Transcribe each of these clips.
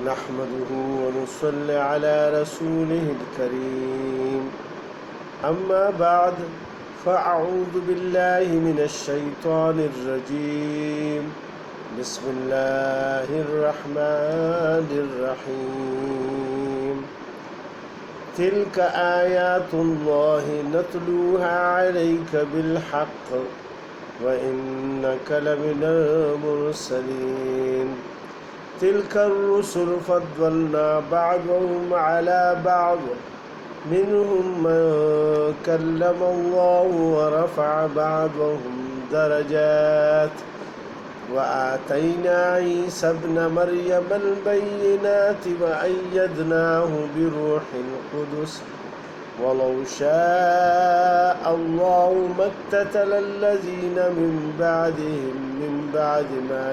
نحمده ونصلي على رسوله الكريم أما بعد فأعوذ بالله من الشيطان الرجيم بسم الله الرحمن الرحيم تلك آيات الله نتلوها عليك بالحق وإنك لمن المرسلين تلك الرسل فضلنا بعضهم على بعض منهم من كلم الله ورفع بعضهم درجات وآتينا عيسى ابن مريم البينات وأيدناه بروح القدس ولو شاء الله ما اقتتل الذين من بعد ما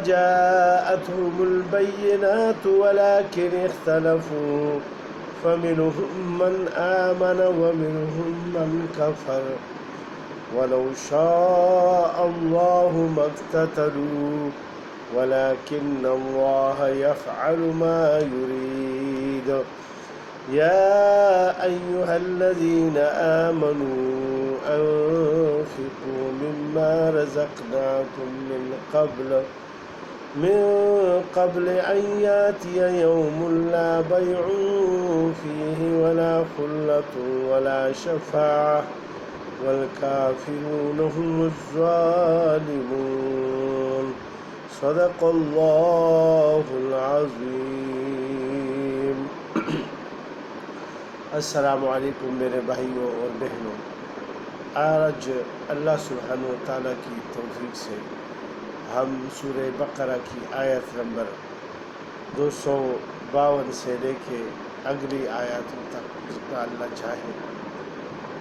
جاءتهم البينات ولكن اختلفوا فمنهم من آمن ومنهم من كفر ولو شاء الله ما اقتتلوا ولكن الله يفعل ما يريد يا أيها الذين آمنوا أنفقوا مما رزقناكم من قبل أن يأتي يوم لا بيع فيه ولا خلة ولا شفاعة والكافرون هم الظالمون صدق اللہ العظیم۔ السلام علیکم میرے بھائیوں اور بہنوں، آج اللہ سبحانہ و تعالیٰ کی توفیق سے ہم سورہ بقرہ کی آیت نمبر 252 سے لے کے اگلی آیاتوں تک جتنا اللہ چاہے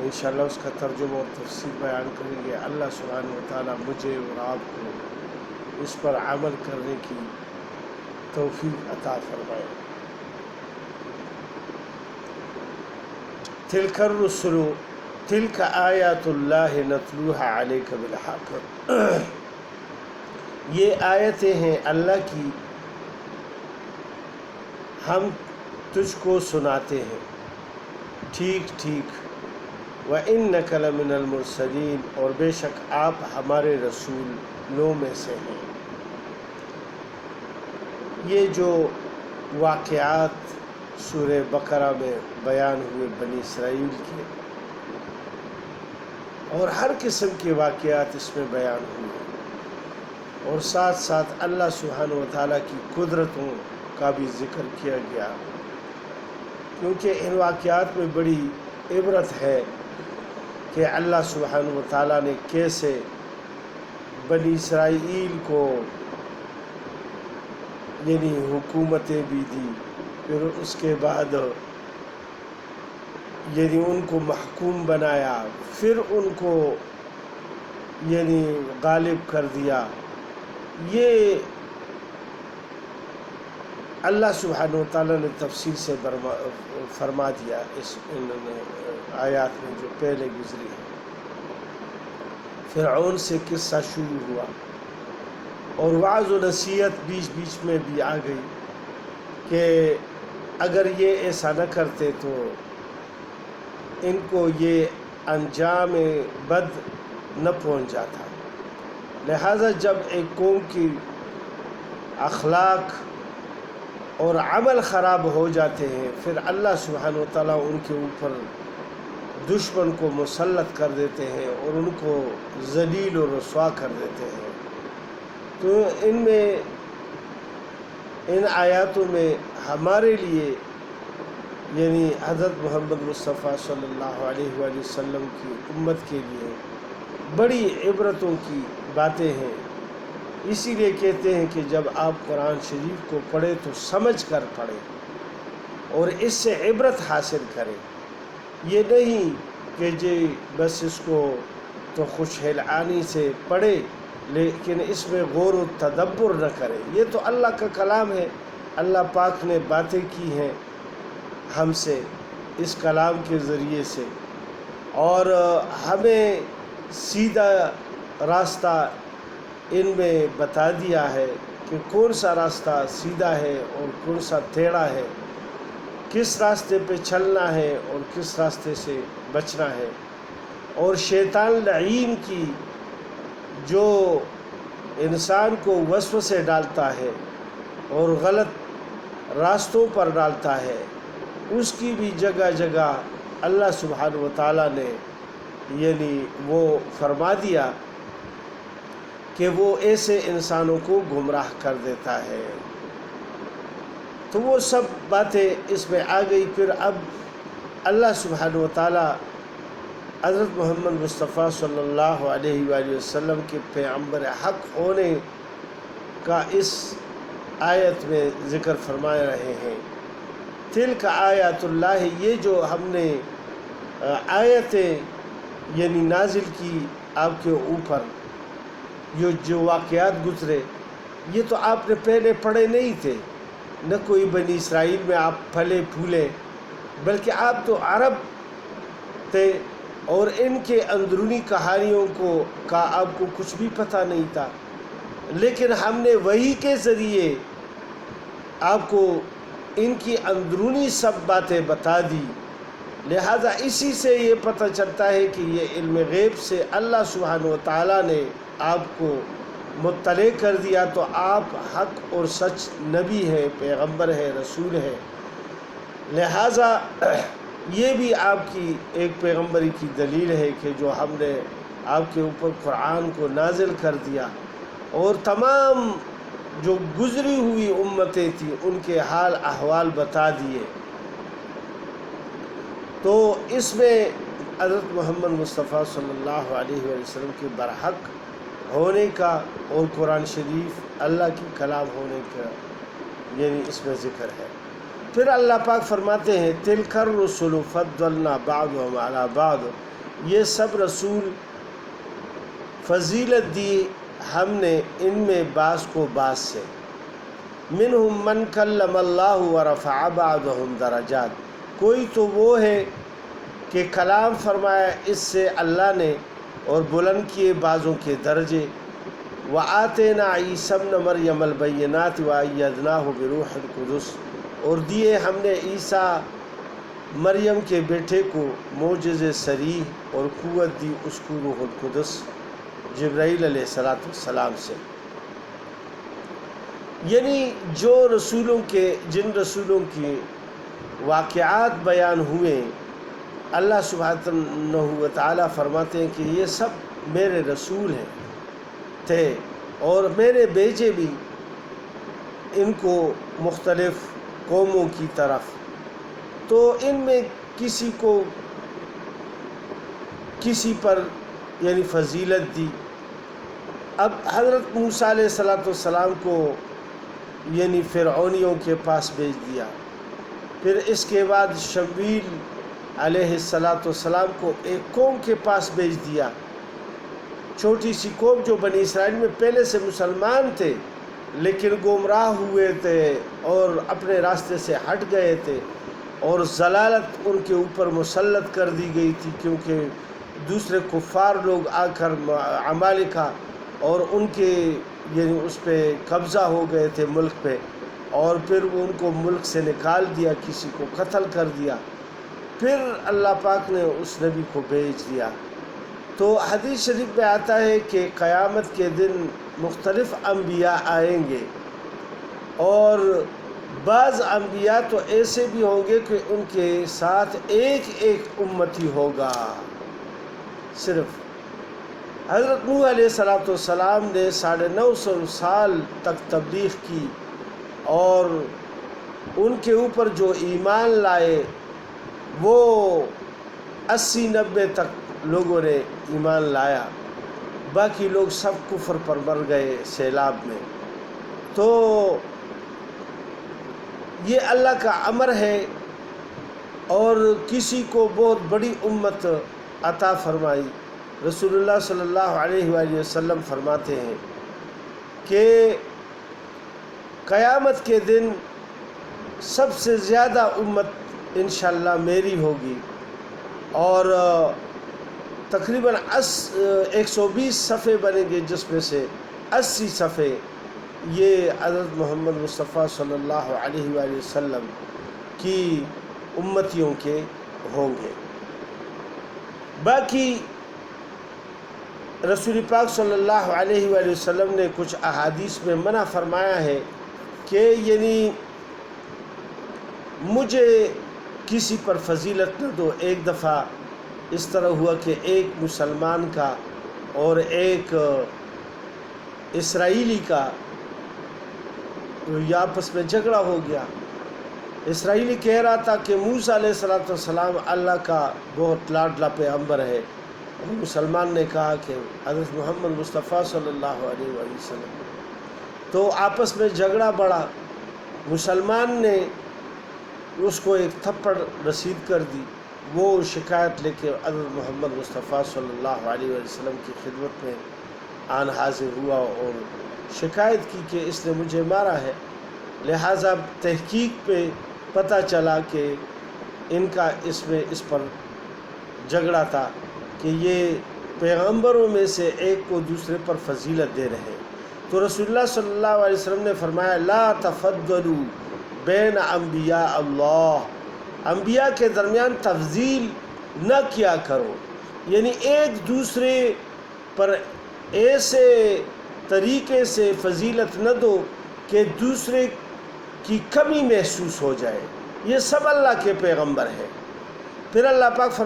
انشاءاللہ اس کا ترجمہ اور تفسیر بیان کریں گے۔ اللہ سبحانہ و تعالیٰ مجھے اور آپ کو اس پر عمل کرنے کی توفیق عطا فرمائے۔ تلک الرسل تلک آیات اللہ نتلوها علیک بالحق، یہ آیتیں ہیں اللہ کی، ہم تجھ کو سناتے ہیں ٹھیک ٹھیک۔ وَإِنَّكَ لَمِنَ الْمُرْسَلِينَ، اور بے شک آپ ہمارے رسولوں میں سے ہیں۔ یہ جو واقعات سورہ بقرہ میں بیان ہوئے بنی اسرائیل کے، اور ہر قسم کے واقعات اس میں بیان ہوئے، اور ساتھ ساتھ اللہ سبحانہ و تعالیٰ کی قدرتوں کا بھی ذکر کیا گیا، کیونکہ ان واقعات میں بڑی عبرت ہے کہ اللہ سبحانہ و تعالیٰ نے کیسے بنی اسرائیل کو یعنی حکومتیں بھی دی، پھر اس کے بعد یعنی ان کو محکوم بنایا، پھر ان کو یعنی غالب کر دیا۔ یہ اللہ سبحانہ و تعالیٰ نے تفصیل سے فرما دیا اس آیات میں جو پہلے گزری ہے۔ فرعون سے قصہ شروع ہوا اور وعظ و نصیحت بیچ بیچ میں بھی آ گئی کہ اگر یہ ایسا نہ کرتے تو ان کو یہ انجام بد نہ پہنچ جاتا۔ لہذا جب ایک قوم کی اخلاق اور عمل خراب ہو جاتے ہیں، پھر اللہ سبحانہ و تعالیٰ ان کے اوپر دشمن کو مسلط کر دیتے ہیں اور ان کو ذلیل و رسوا کر دیتے ہیں۔ تو ان آیاتوں میں ہمارے لیے یعنی حضرت محمد مصطفیٰ صلی اللہ علیہ وآلہ وسلم کی امت کے لیے بڑی عبرتوں کی باتیں ہیں۔ اسی لیے کہتے ہیں کہ جب آپ قرآن شریف کو پڑھیں تو سمجھ کر پڑھیں اور اس سے عبرت حاصل کریں، یہ نہیں کہ جی بس اس کو تو خوشحالانی سے پڑھے لیکن اس میں غور و تدبر نہ کرے۔ یہ تو اللہ کا کلام ہے، اللہ پاک نے باتیں کی ہیں ہم سے اس کلام کے ذریعے سے، اور ہمیں سیدھا راستہ ان میں بتا دیا ہے کہ کون سا راستہ سیدھا ہے اور کون سا ٹیڑھا ہے، کس راستے پہ چلنا ہے اور کس راستے سے بچنا ہے۔ اور شیطان لعین کی جو انسان کو وسوسے ڈالتا ہے اور غلط راستوں پر ڈالتا ہے، اس کی بھی جگہ جگہ اللہ سبحانہ و تعالیٰ نے یعنی وہ فرما دیا کہ وہ ایسے انسانوں کو گمراہ کر دیتا ہے۔ تو وہ سب باتیں اس میں آ گئی۔ پھر اب اللہ سبحانہ و تعالیٰ حضرت محمد مصطفیٰ صلی اللہ علیہ وآلہ وسلم کے پیغمبر حق ہونے کا اس آیت میں ذکر فرما رہے ہیں۔ تلک آیات اللہ، یہ جو ہم نے آیتیں یعنی نازل کی آپ کے اوپر، جو واقعات گزرے، یہ تو آپ نے پہلے پڑھے نہیں تھے، نہ کوئی بنی اسرائیل میں آپ پھلے پھولے، بلکہ آپ تو عرب تھے اور ان کے اندرونی کہانیوں کا آپ کو کچھ بھی پتہ نہیں تھا، لیکن ہم نے وحی کے ذریعے آپ کو ان کی اندرونی سب باتیں بتا دی۔ لہذا اسی سے یہ پتہ چلتا ہے کہ یہ علم غیب سے اللہ سبحانہ و تعالیٰ نے آپ کو مطلع کر دیا، تو آپ حق اور سچ نبی ہے، پیغمبر ہے، رسول ہے۔ لہذا یہ بھی آپ کی ایک پیغمبری کی دلیل ہے کہ جو ہم نے آپ کے اوپر قرآن کو نازل کر دیا اور تمام جو گزری ہوئی امتیں تھیں ان کے حال احوال بتا دیے۔ تو اس میں حضرت محمد مصطفیٰ صلی اللہ علیہ وسلم کے برحق ہونے کا اور قرآن شریف اللہ کی کلام ہونے کا یعنی اس میں ذکر ہے۔ پھر اللہ پاک فرماتے ہیں تلک الرسل فضلنا بعضهم علی بعض، یہ سب رسول فضیلت دی ہم نے ان میں بعض کو بعض سے، منہم من کلم اللہ ورفع بعضهم درجات، کوئی تو وہ ہے کہ کلام فرمایا اس سے اللہ نے اور بلند کیے بعضوں کے درجے، وآتینا عیسی ابن مریم البینات وایدناہ بروح القدس، اور دیے ہم نے عیسیٰ مریم کے بیٹے کو معجزے صریح اور قوت دی اس کو روح القدس جبرائیل علیہ السلام سے۔ یعنی جو رسولوں کے جن رسولوں کی واقعات بیان ہوئے، اللہ سبحانہ و تعالیٰ فرماتے ہیں کہ یہ سب میرے رسول ہیں تھے اور میرے بھیجے بھی ان کو مختلف قوموں کی طرف، تو ان میں کسی کو کسی پر یعنی فضیلت دی۔ اب حضرت موسیٰ علیہ السلام کو یعنی فرعونیوں کے پاس بھیج دیا، پھر اس کے بعد شمویل علیہ السلام کو ایک قوم کے پاس بھیج دیا، چھوٹی سی قوم جو بنی اسرائیل میں پہلے سے مسلمان تھے لیکن گمراہ ہوئے تھے اور اپنے راستے سے ہٹ گئے تھے، اور ضلالت ان کے اوپر مسلط کر دی گئی تھی کیونکہ دوسرے کفار لوگ آ کر عمالقہ اور ان کے یعنی اس پہ قبضہ ہو گئے تھے ملک پہ، اور پھر ان کو ملک سے نکال دیا، کسی کو قتل کر دیا، پھر اللہ پاک نے اس نبی کو بھیج دیا۔ تو حدیث شریف میں آتا ہے کہ قیامت کے دن مختلف انبیاء آئیں گے، اور بعض انبیاء تو ایسے بھی ہوں گے کہ ان کے ساتھ ایک ایک امتی ہوگا۔ صرف حضرت نوح علیہ السلام نے 950 سال تک تبلیغ کی، اور ان کے اوپر جو ایمان لائے وہ 80-90 تک لوگوں نے ایمان لایا، باقی لوگ سب کفر پر مر گئے سیلاب میں۔ تو یہ اللہ کا امر ہے، اور کسی کو بہت بڑی امت عطا فرمائی۔ رسول اللہ صلی اللہ علیہ وآلہ وسلم فرماتے ہیں کہ قیامت کے دن سب سے زیادہ امت انشاءاللہ میری ہوگی، اور تقریباً 120 صفحے بنیں گے جس میں سے 80 صفحے یہ حضرت محمد مصطفیٰ صلی اللہ علیہ وآلہ وسلم کی امتیوں کے ہوں گے۔ باقی رسول پاک صلی اللہ علیہ وآلہ وسلم نے کچھ احادیث میں منع فرمایا ہے کہ یعنی مجھے کسی پر فضیلت نہ دو۔ ایک دفعہ اس طرح ہوا کہ ایک مسلمان کا اور ایک اسرائیلی کا آپس میں جھگڑا ہو گیا۔ اسرائیلی کہہ رہا تھا کہ موسیٰ علیہ السلام اللہ کا بہت لاڈلا پیغمبر ہے، اور مسلمان نے کہا کہ حضرت محمد مصطفیٰ صلی اللہ علیہ وآلہ وسلم۔ تو آپس میں جھگڑا بڑھا، مسلمان نے اس کو ایک تھپڑ رسید کر دی۔ وہ شکایت لے کے حضرت محمد مصطفیٰ صلی اللہ علیہ وآلہ وسلم کی خدمت میں آن حاضر ہوا اور شکایت کی کہ اس نے مجھے مارا ہے۔ لہٰذا تحقیق پہ پتہ چلا کہ ان کا اس پر جھگڑا تھا کہ یہ پیغمبروں میں سے ایک کو دوسرے پر فضیلت دے رہے ہیں۔ تو رسول اللہ صلی اللہ علیہ وسلم نے فرمایا لا تفضلوا بین انبیاء اللہ، انبیاء کے درمیان تفضیل نہ کیا کرو، یعنی ایک دوسرے پر ایسے طریقے سے فضیلت نہ دو کہ دوسرے کی کمی محسوس ہو جائے۔ یہ سب اللہ کے پیغمبر ہیں۔ پھر اللہ پاک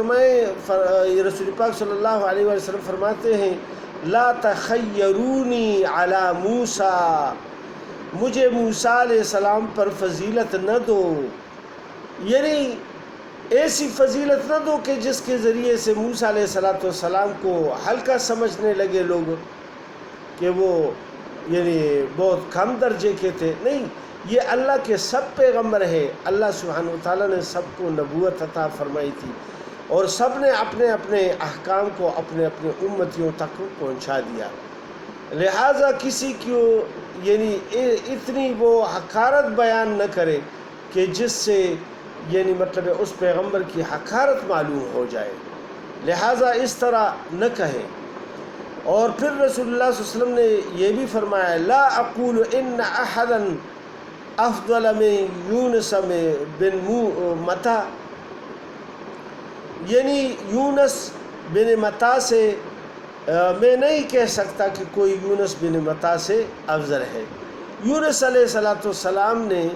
رسول پاک صلی اللہ علیہ وسلم فرماتے ہیں لا تخیرونی علی موسیٰ، مجھے موسیٰ علیہ السلام پر فضیلت نہ دو، یعنی ایسی فضیلت نہ دو کہ جس کے ذریعے سے موسیٰ علیہ السلام کو ہلکا سمجھنے لگے لوگ کہ وہ یعنی بہت کم درجے کے تھے۔ نہیں، یہ اللہ کے سب پیغمبر ہیں۔ اللہ سبحانہ وتعالیٰ نے سب کو نبوت عطا فرمائی تھی اور سب نے اپنے اپنے احکام کو اپنے اپنے امتیوں تک پہنچا دیا۔ لہٰذا کسی کو یعنی اتنی وہ حقارت بیان نہ کرے کہ جس سے یعنی مطلب اس پیغمبر کی حقارت معلوم ہو جائے، لہٰذا اس طرح نہ کہیں۔ اور پھر رسول اللہ صلی اللہ علیہ وسلم نے یہ بھی فرمایا لا اقول ان احدا افضل من یونس بن متا، یعنی یونس بن متا سے میں نہیں کہہ سکتا کہ کوئی یونس بن متا سے افضل ہے۔ یونس علیہ السلام نے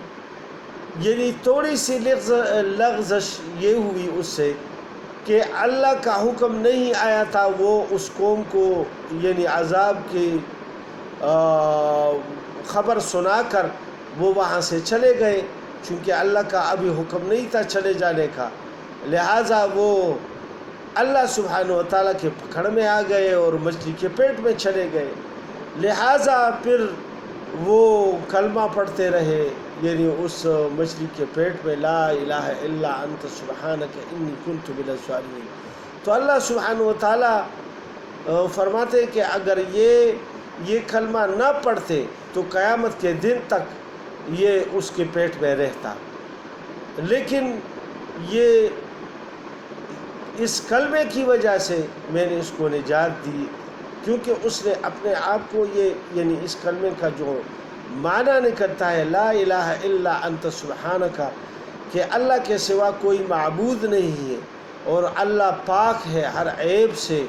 یعنی تھوڑی سی لغزش یہ ہوئی اس سے کہ اللہ کا حکم نہیں آیا تھا، وہ اس قوم کو یعنی عذاب کی خبر سنا کر وہ وہاں سے چلے گئے، چونکہ اللہ کا ابھی حکم نہیں تھا چلے جانے کا۔ لہٰذا وہ اللہ سبحانہ وتعالیٰ کے پکڑ میں آ گئے اور مچھلی کے پیٹ میں چلے گئے۔ لہٰذا پھر وہ کلمہ پڑھتے رہے، یعنی اس مچھلی کے پیٹ میں لا الہ الا انت سبحانک انی کنت من الظالمین۔ تو اللہ سبحانہ وتعالیٰ فرماتے کہ اگر یہ کلمہ نہ پڑھتے تو قیامت کے دن تک یہ اس کے پیٹ میں رہتا، لیکن یہ اس کلمے کی وجہ سے میں نے اس کو نجات دی، کیونکہ اس نے اپنے آپ کو یہ یعنی اس کلمے کا جو معنی نکلتا ہے لا الہ الا انت سبحانک، کہ اللہ کے سوا کوئی معبود نہیں ہے اور اللہ پاک ہے ہر عیب سے،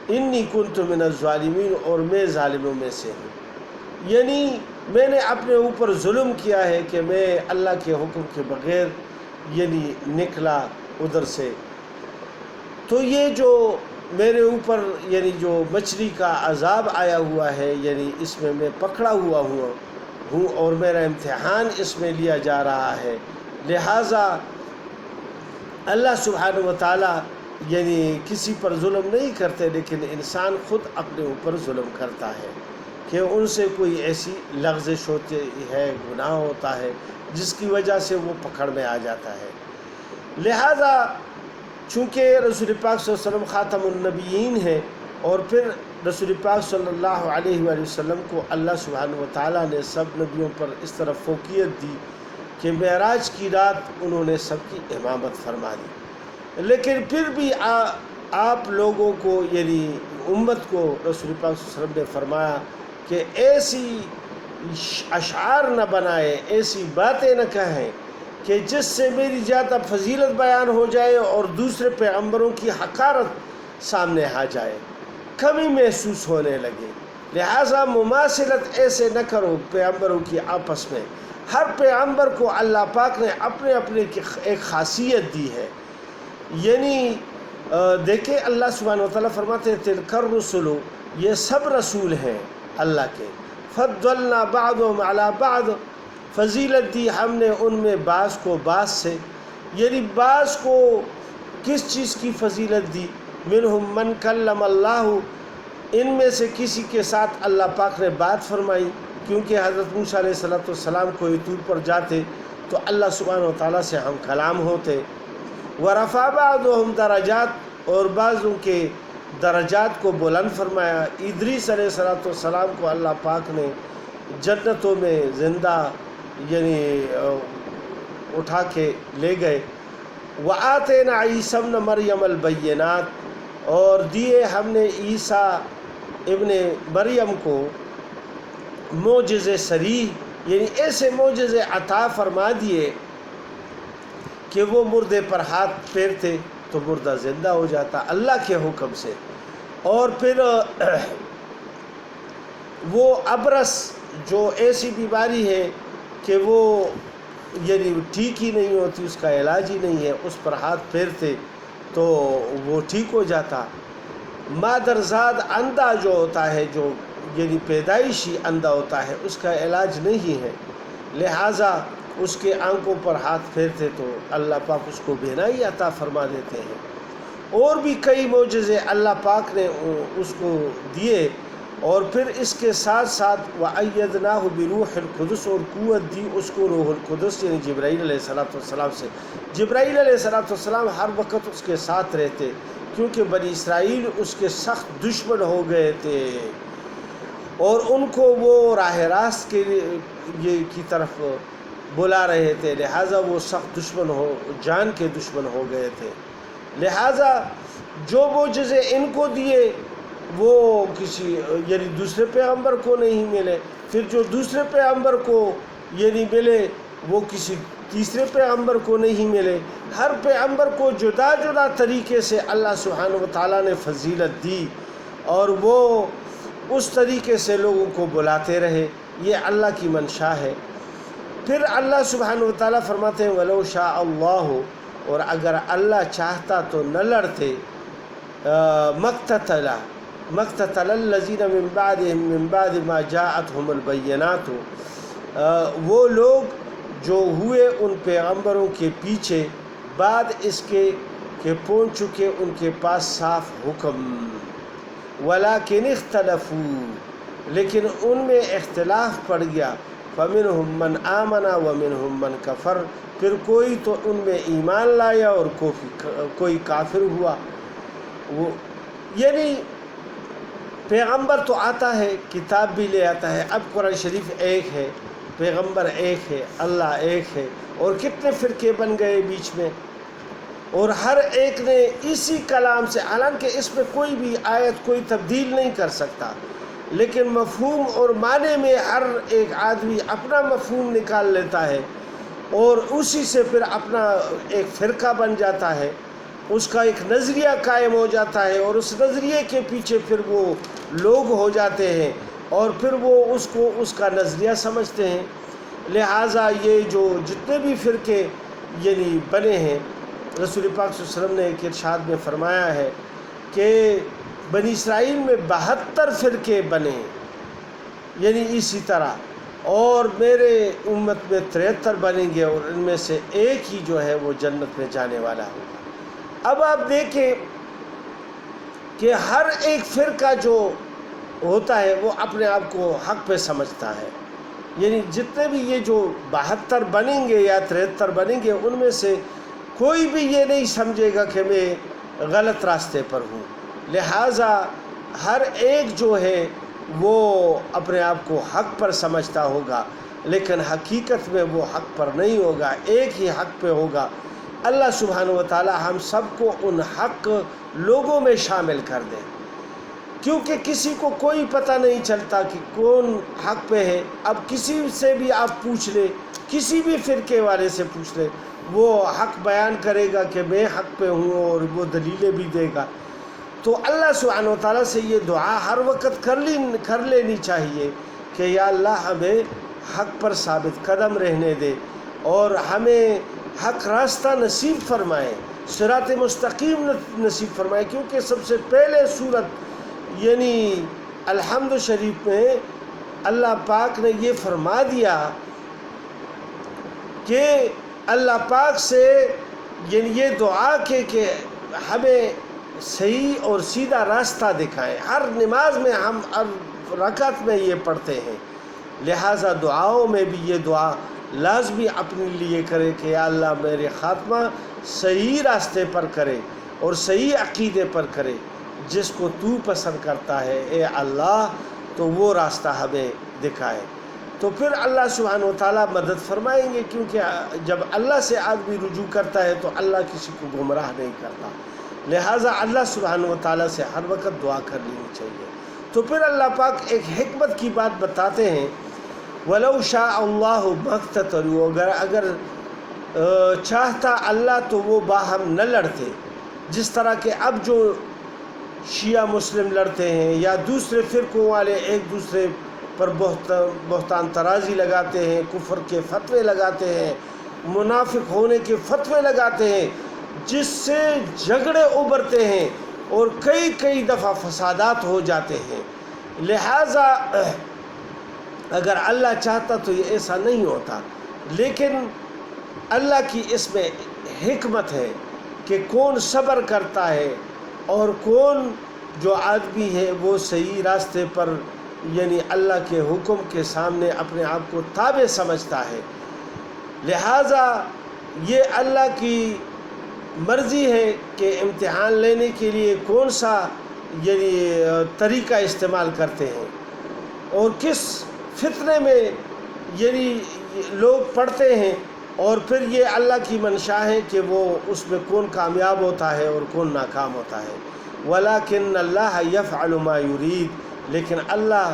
انی کنت من الظالمین، اور میں ظالموں میں سے ہوں، یعنی میں نے اپنے اوپر ظلم کیا ہے کہ میں اللہ کے حکم کے بغیر یعنی نکلا ادھر سے۔ تو یہ جو میرے اوپر یعنی جو مچھلی کا عذاب آیا ہوا ہے، یعنی اس میں پکڑا ہوا ہوں اور میرا امتحان اس میں لیا جا رہا ہے، لہٰذا اللہ سبحانہ وتعالیٰ یعنی کسی پر ظلم نہیں کرتے، لیکن انسان خود اپنے اوپر ظلم کرتا ہے کہ ان سے کوئی ایسی لغزش ہوتی ہے، گناہ ہوتا ہے جس کی وجہ سے وہ پکڑ میں آ جاتا ہے۔ لہٰذا چونکہ رسول پاک صلی اللہ علیہ وسلم خاتم النبیین ہیں، اور پھر رسول پاک صلی اللہ علیہ وآلہ وسلم کو اللہ سبحانہ وتعالیٰ نے سب نبیوں پر اس طرح فوقیت دی کہ معراج کی رات انہوں نے سب کی امامت فرما دی، لیکن پھر بھی آپ لوگوں کو یعنی امت کو رسول پاک صلی اللہ علیہ وسلم نے فرمایا کہ ایسی اشعار نہ بنائے، ایسی باتیں نہ کہیں کہ جس سے میری زیادہ فضیلت بیان ہو جائے اور دوسرے پیغمبروں کی حقارت سامنے آ جائے، کمی محسوس ہونے لگے۔ لہٰذا مماثلت ایسے نہ کرو پیغمبروں کی آپس میں۔ ہر پیغمبر کو اللہ پاک نے اپنے اپنے کی ایک خاصیت دی ہے۔ یعنی دیکھیں اللہ سبحانہ وتعالیٰ فرماتے ہیں تلک الرسل، یہ سب رسول ہیں اللہ کے، فضلنا بعضهم علی بعض، فضیلت دی ہم نے ان میں بعض کو بعض سے۔ یعنی بعض کو کس چیز کی فضیلت دی؟ منہم من کلم اللہ، ان میں سے کسی کے ساتھ اللہ پاک نے بات فرمائی، کیونکہ حضرت موسیٰ علیہ السلام کوئی طور پر جاتے تو اللہ سبحانہ وتعالیٰ سے ہم کلام ہوتے۔ ورفع بعضهم درجات، اور بعضوں کے درجات کو بلند فرمایا۔ ادریس علیہ السلام کو اللہ پاک نے جنتوں میں زندہ یعنی اٹھا کے لے گئے۔ وآتینا عیسی ابن مریم البینات، اور دیے ہم نے عیسیٰ ابن مریم کو معجزے صریح، یعنی ایسے معجزے عطا فرما دیے کہ وہ مردے پر ہاتھ پھیرتے تو مردہ زندہ ہو جاتا اللہ کے حکم سے۔ اور پھر وہ ابرس جو ایسی بیماری ہے کہ وہ یعنی ٹھیک ہی نہیں ہوتی، اس کا علاج ہی نہیں ہے، اس پر ہاتھ پھیرتے تو وہ ٹھیک ہو جاتا۔ مادرزاد اندھا جو ہوتا ہے، جو یعنی پیدائشی اندھا ہوتا ہے، اس کا علاج نہیں ہے، لہٰذا اس کے آنکھوں پر ہاتھ پھیرتے تو اللہ پاک اس کو بینائی عطا فرما دیتے ہیں۔ اور بھی کئی معجزے اللہ پاک نے اس کو دیے، اور پھر اس کے ساتھ ساتھ وَأَيَّدْنَاهُ بِرُوحِ الْقُدُسِ، اور قوت دی اس کو روح القدس یعنی جبرائیل علیہ السلام سے۔ جبرائیل علیہ السلام ہر وقت اس کے ساتھ رہتے، کیونکہ بنی اسرائیل اس کے سخت دشمن ہو گئے تھے اور ان کو وہ راہ راست کی طرف بلا رہے تھے، لہٰذا وہ سخت جان کے دشمن ہو گئے تھے۔ لہٰذا جو معجزے ان کو دیے وہ کسی یعنی دوسرے پیغمبر کو نہیں ملے، پھر جو دوسرے پیغمبر کو یعنی ملے وہ کسی تیسرے پیغمبر کو نہیں ملے۔ ہر پیغمبر کو جدا جدا طریقے سے اللہ سبحانہ وتعالیٰ نے فضیلت دی، اور وہ اس طریقے سے لوگوں کو بلاتے رہے، یہ اللہ کی منشا ہے۔ پھر اللہ سبحانہ وتعالیٰ فرماتے ہیں وَلَوْ شَاءَ اللَّهُ، اور اگر اللہ چاہتا تو نہ لڑتے، مَقْتَتَلَ الَّذِينَ مِن بَعْدِهِم مِّن بَعْدِ مَا جَاءَتْهُمُ الْبَيِّنَاتُ، وہ لوگ جو ہوئے ان پیغمبروں کے پیچھے بعد اس کے کہ پہنچ چکے ان کے پاس صاف حکم۔ وَلَكِنِ اخْتَلَفُوا، لیکن ان میں اختلاف پڑ گیا۔ فَمِنْهُم مَّنْ آمَنَ وَمِنْهُم مَّنْ كَفَرَ، پھر کوئی تو ان میں ایمان لایا اور کوئی کافر ہوا۔ وہ یعنی پیغمبر تو آتا ہے، کتاب بھی لے آتا ہے، اب قرآن شریف ایک ہے، پیغمبر ایک ہے، اللہ ایک ہے، اور کتنے فرقے بن گئے بیچ میں، اور ہر ایک نے اسی کلام سے، حالانکہ اس میں کوئی بھی آیت کوئی تبدیل نہیں کر سکتا، لیکن مفہوم اور معنی میں ہر ایک آدمی اپنا مفہوم نکال لیتا ہے اور اسی سے پھر اپنا ایک فرقہ بن جاتا ہے، اس کا ایک نظریہ قائم ہو جاتا ہے، اور اس نظریے کے پیچھے پھر وہ لوگ ہو جاتے ہیں اور پھر وہ اس کو اس کا نظریہ سمجھتے ہیں۔ لہٰذا یہ جو جتنے بھی فرقے یعنی بنے ہیں، رسول پاک صلی اللہ علیہ وسلم نے ایک ارشاد میں فرمایا ہے کہ بنی اسرائیل میں 72 فرقے بنے، یعنی اسی طرح، اور میرے امت میں 73 بنیں گے، اور ان میں سے ایک ہی جو ہے وہ جنت میں جانے والا ہوگا۔ اب آپ دیکھیں کہ ہر ایک فرقہ جو ہوتا ہے وہ اپنے آپ کو حق پہ سمجھتا ہے، یعنی جتنے بھی یہ جو 72 بنیں گے یا 73 بنیں گے، ان میں سے کوئی بھی یہ نہیں سمجھے گا کہ میں غلط راستے پر ہوں۔ لہٰذا ہر ایک جو ہے وہ اپنے آپ کو حق پر سمجھتا ہوگا، لیکن حقیقت میں وہ حق پر نہیں ہوگا، ایک ہی حق پہ ہوگا۔ اللہ سبحانہ وتعالی ہم سب کو ان حق لوگوں میں شامل کر دے۔ کیونکہ کسی کو کوئی پتہ نہیں چلتا کہ کون حق پہ ہے۔ اب کسی سے بھی آپ پوچھ لے، کسی بھی فرقے والے سے پوچھ لے، وہ حق بیان کرے گا کہ میں حق پہ ہوں، اور وہ دلیلیں بھی دے گا۔ تو اللہ سبحانہ و تعالیٰ سے یہ دعا ہر وقت کر لینی چاہیے کہ یا اللہ ہمیں حق پر ثابت قدم رہنے دے، اور ہمیں حق راستہ نصیب فرمائے، صراط مستقیم نصیب فرمائے۔ کیونکہ سب سے پہلے صورت یعنی الحمد شریف میں اللہ پاک نے یہ فرما دیا کہ اللہ پاک سے یعنی یہ دعا کہ ہمیں صحیح اور سیدھا راستہ دکھائیں۔ ہر نماز میں ہم ہر رکعت میں یہ پڑھتے ہیں، لہٰذا دعاؤں میں بھی یہ دعا لازمی اپنے لیے کرے کہ یا اللہ میرے خاتمہ صحیح راستے پر کرے اور صحیح عقیدے پر کرے، جس کو تو پسند کرتا ہے اے اللہ، تو وہ راستہ ہمیں دکھائے۔ تو پھر اللہ سبحانہ و تعالیٰ مدد فرمائیں گے، کیونکہ جب اللہ سے آدمی رجوع کرتا ہے تو اللہ کسی کو گمراہ نہیں کرتا، لہٰذا اللہ سبحانہ و تعالیٰ سے ہر وقت دعا کر لینی چاہیے۔ تو پھر اللہ پاک ایک حکمت کی بات بتاتے ہیں، وَلَوْ شَاءَ اللَّهُ مَا اقْتَتَلُوا، اگر چاہتا اللہ تو وہ باہم نہ لڑتے، جس طرح کہ اب جو شیعہ مسلم لڑتے ہیں یا دوسرے فرقوں والے ایک دوسرے پر بہتان ترازی لگاتے ہیں، کفر کے فتوے لگاتے ہیں، منافق ہونے کے فتوے لگاتے ہیں، جس سے جھگڑے ابھرتے ہیں اور کئی دفعہ فسادات ہو جاتے ہیں۔ لہٰذا اگر اللہ چاہتا تو یہ ایسا نہیں ہوتا، لیکن اللہ کی اس میں حکمت ہے کہ کون صبر کرتا ہے اور کون جو آدمی ہے وہ صحیح راستے پر یعنی اللہ کے حکم کے سامنے اپنے آپ کو تابع سمجھتا ہے۔ لہٰذا یہ اللہ کی مرضی ہے کہ امتحان لینے کے لیے کون سا یعنی طریقہ استعمال کرتے ہیں اور کس فتنے میں یعنی لوگ پڑھتے ہیں، اور پھر یہ اللہ کی منشا ہے کہ وہ اس میں کون کامیاب ہوتا ہے اور کون ناکام ہوتا ہے۔ وَلَكِنَّ اللَّهَ يَفْعَلُ مَا يُرِيدُ، لیکن اللہ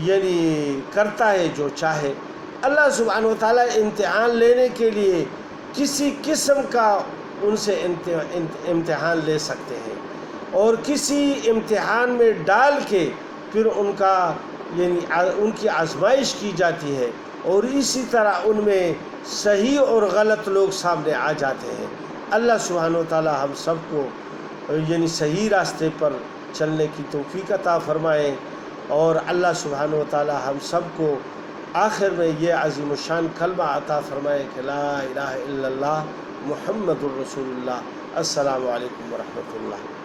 یعنی کرتا ہے جو چاہے۔ اللہ سبحانہ و تعالیٰ امتحان لینے کے لیے کسی قسم کا ان سے امتحان لے سکتے ہیں، اور کسی امتحان میں ڈال کے پھر ان کا یعنی ان کی آزمائش کی جاتی ہے، اور اسی طرح ان میں صحیح اور غلط لوگ سامنے آ جاتے ہیں۔ اللہ سبحانہ و تعالیٰ ہم سب کو یعنی صحیح راستے پر چلنے کی توفیق عطا فرمائے، اور اللہ سبحانہ و تعالیٰ ہم سب کو آخر میں یہ عظیم الشان کلمہ عطا فرمائے کہ لا الہ الا اللہ محمد الرسول اللہ۔ السلام علیکم ورحمۃ اللہ۔